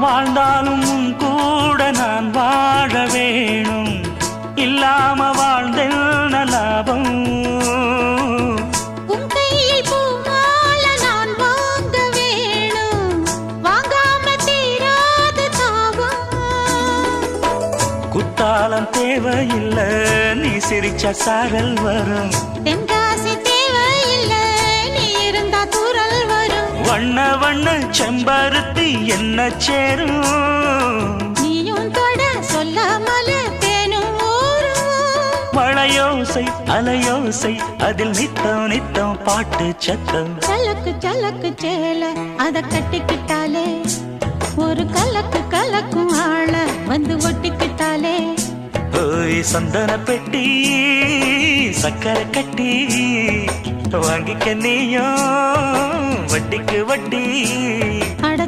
வாழ்ந்தாலும் உன் கூட நான் வாழ வேணும், இல்லாம வாழ்ந்தென்ன லாபம்? உன் கையில் பூமால நான் வாங்க வேணும், வாங்காம தீராத தாபம். குத்தாலம் தேவையில்லை, நீ சிரிச்ச சாரல் வரும். தென்காசி தேவையில்லை, நீ இருந்தா தூரல் வரும். வண்ண வண்ண செம்பருத்தி என்ன சேரும், நீயும் தொட சொல்லாமல தேனும் ஊரும். மழையோசை அலையோசை அதில் நித்தம் நித்தம் பாட்டு சத்தம். சலக்கு சலக்கு சேல அத கட்டிக்கிட்டாலே, ஒரு கலக்கு கலக்கும் ஆள வந்து ஒட்டிக்கிட்டாலே. ஓய் சந்தன பெட்டி சக்கரை கட்டி, வாங்கிக்க நீயும் வட்டிக்கு வட்டி. அட